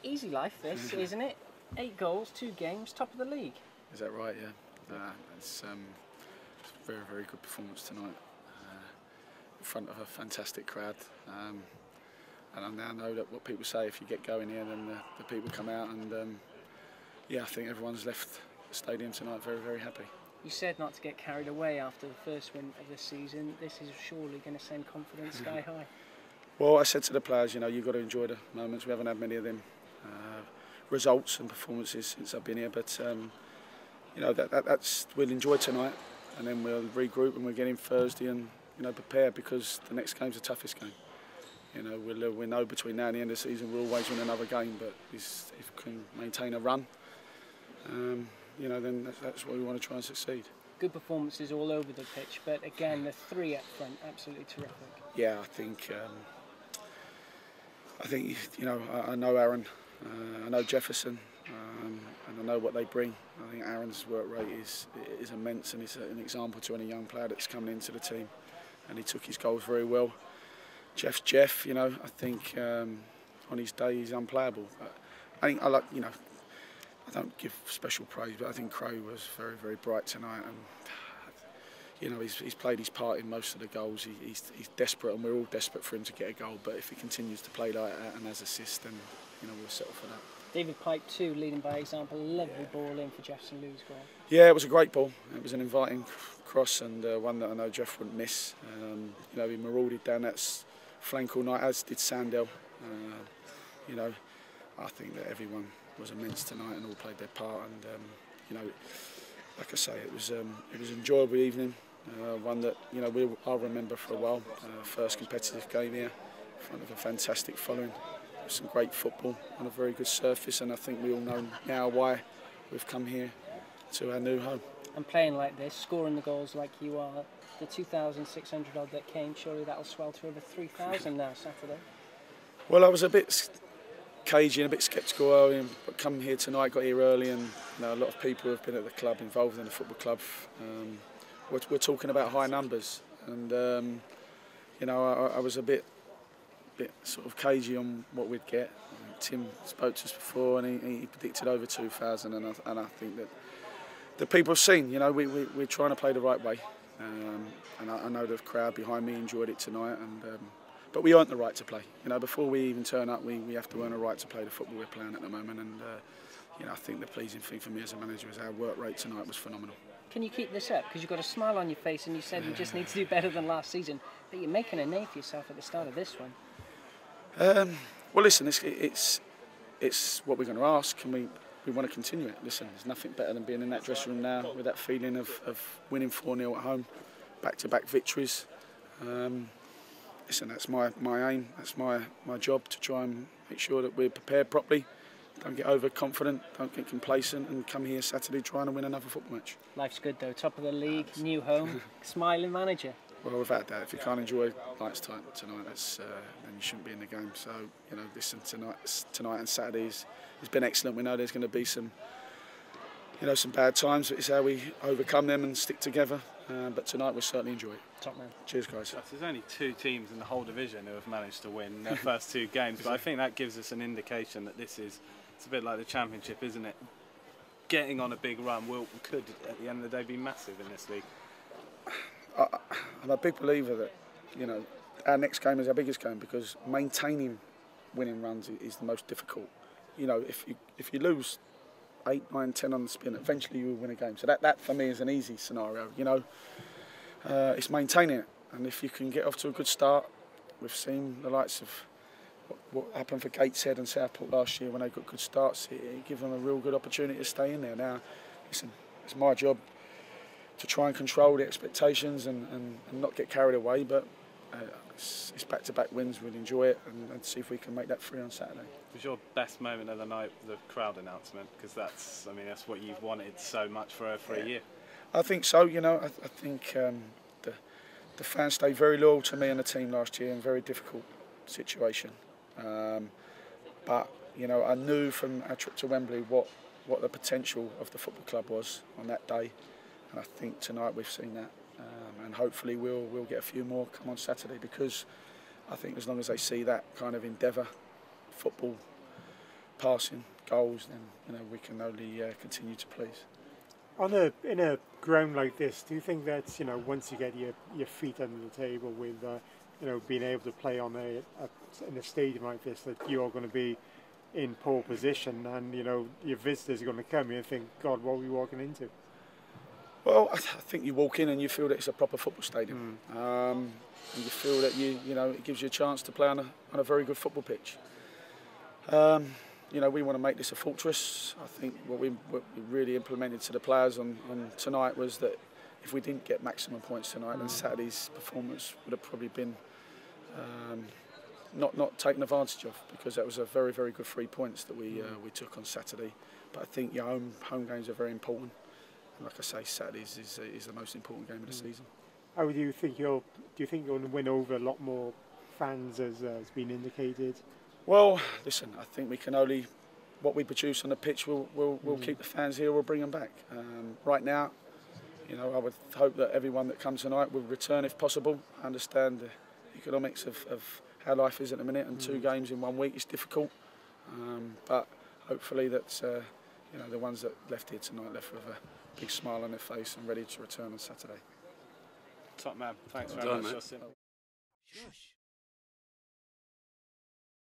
Easy life, this, isn't it? 8 goals, 2 games, top of the league. Is that right? Yeah. It's a very, very good performance tonight in front of a fantastic crowd. And I now know that what people say, if you get going here, then the people come out, and yeah, I think everyone's left the stadium tonight very, very happy. You said not to get carried away after the first win of the season. This is surely going to send confidence sky high. Well, I said to the players, you know, you've got to enjoy the moments. We haven't had many of them results and performances since I've been here, but you know, that's we'll enjoy tonight, and then we'll regroup and we'll get in Thursday and, you know, prepare, because the next game's the toughest game. You know, we know between now and the end of the season we'll always win another game, but if we can maintain a run, you know, then that's what we want to try and succeed. Good performances all over the pitch, but again, the 3 up front, absolutely terrific. Yeah, I think you know, I know Aaron, I know Jefferson, and I know what they bring. I think Aaron's work rate is immense, and he's an example to any young player that's coming into the team, and he took his goals very well. Jeff, you know, I think on his day he's unplayable. But I think you know, I don't give special praise, but I think Crow was very, very bright tonight, and you know, he's played his part in most of the goals. He's desperate, and we're all desperate for him to get a goal. But if he continues to play like that and has assists, then, you know, we'll settle for that. David Pipe too, leading by example. Lovely ball in for Jefferson Lou's goal. Yeah, it was a great ball. It was an inviting cross, and one that I know Jeff wouldn't miss. You know, he marauded down that flank all night, as did Sandell. You know, I think that everyone was immense tonight and all played their part. And you know, like I say, it was an enjoyable evening. One that, you know, I'll remember for a while. First competitive game here, in front of a fantastic following. Some great football on a very good surface, and I think we all know now why we've come here to our new home. And playing like this, scoring the goals like you are, the 2,600 odd that came, surely that'll swell to over 3,000 now Saturday. Well, I was a bit cagey and a bit sceptical, but coming here tonight, got here early, and, you know, a lot of people who have been at the club, involved in the football club, we're talking about high numbers, and you know, I was a bit sort of cagey on what we'd get. Tim spoke to us before, and he predicted over 2,000, and I think that the people have seen, you know, we're trying to play the right way, and I know the crowd behind me enjoyed it tonight, and but we earned the right to play. You know, before we even turn up, we have to earn a right to play the football we're playing at the moment, and you know, I think the pleasing thing for me as a manager is our work rate tonight was phenomenal. Can you keep this up? Because you've got a smile on your face, and you said you just need to do better than last season, but you're making a name for yourself at the start of this one. Well, listen, it's what we're going to ask, and we want to continue it. Listen, there's nothing better than being in that dressing room now with that feeling of winning 4-0 at home, back-to-back victories. Listen, that's my aim, that's my job, to try and make sure that we're prepared properly, don't get overconfident, don't get complacent, and come here Saturday trying to win another football match. Life's good though, top of the league, new home, smiling manager. Well, without that, if you can't enjoy lights tonight, then you shouldn't be in the game. So, you know, listen, tonight and Saturday has been excellent. We know there's going to be some, you know, some bad times, but it's how we overcome them and stick together. But tonight we'll certainly enjoy it. Top man. Cheers, guys. There's only 2 teams in the whole division who have managed to win their first 2 games, but I think that gives us an indication that it's a bit like the Championship, isn't it? Getting on a big run could, at the end of the day, be massive in this league. I'm a big believer that, you know, our next game is our biggest game, because maintaining winning runs is the most difficult. You know, if you lose 8, 9, 10 on the spin, eventually you will win a game. So that for me is an easy scenario. You know, it's maintaining it, and if you can get off to a good start, we've seen the likes of what happened for Gateshead and Southport last year when they got good starts. It gave them a real good opportunity to stay in there. Now, listen, it's my job to try and control the expectations and not get carried away, but it's back-to-back wins. We'll enjoy it and see if we can make that free on Saturday. Was your best moment of the night the crowd announcement? Because that's what you've wanted so much for a year. I think so. You know, I think the fans stayed very loyal to me and the team last year in a very difficult situation. But you know, I knew from our trip to Wembley what the potential of the football club was on that day. And I think tonight we've seen that, and hopefully we'll get a few more come on Saturday, because I think as long as they see that kind of endeavour, football, passing, goals, then we can only continue to please. In a ground like this, do you think that once you get your feet under the table with being able to play on in a stadium like this, that you're going to be in pole position, and your visitors are going to come here and think, God, what are we walking into? Well, I think you walk in and you feel that it's a proper football stadium, and you feel that it gives you a chance to play on a very good football pitch. We want to make this a fortress. I think what we really implemented to the players on tonight was that if we didn't get maximum points tonight, then Saturday's performance would have probably been not taken advantage of, because that was a very, very good 3 points that we took on Saturday. But I think home games are very important. And like I say, Saturdays is the most important game of the season. How do you think you're going to win over a lot more fans, as has been indicated? Well, listen, I think we can only, what we produce on the pitch will keep the fans here, we'll bring them back. Right now, I would hope that everyone that comes tonight will return if possible. I understand the economics of how life is at the minute, and 2 games in 1 week is difficult. But hopefully that's, the ones that left here tonight left with a big smile on their face and ready to return on Saturday. Top man, thanks very much, Justin. Shush.